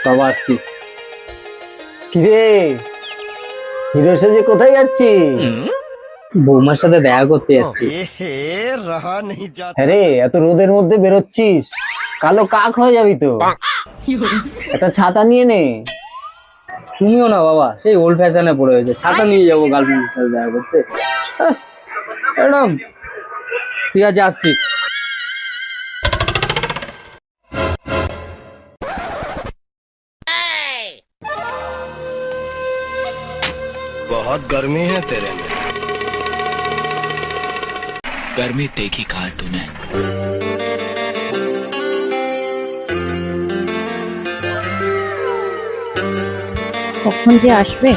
বাবা আসছি। কিরে হিরো সেজে কোথায় যাচ্ছিস? বৌমার সাথে দেখা করতে যাচ্ছি। হ্যাঁ রে, এত রোদের মধ্যে বেরোচ্ছিস, কালো কাক হয়ে যাবি তো। একটা ছাতা নিয়ে নে। তুমিও না বাবা, সেই ওল্ড ফ্যাশনে পড়ে হয়েছে, ছাতা নিয়ে যাবো গার্লফ্রেন্ডের সাথে দেখা করতে? একদম ঠিক আছে, আসছি। बहुत गर्मी है तेरे में। गर्मी देखी कहा तूने? কখন যে আসবে?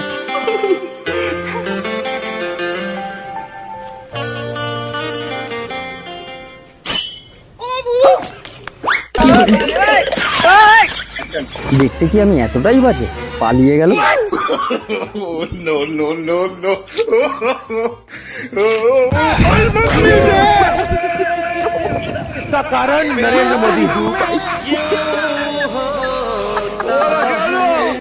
দেখতে কি আমি এতটাই বাজে? পালিয়ে গেল। No no no no. इसका कारण नरेंद्र मोदी।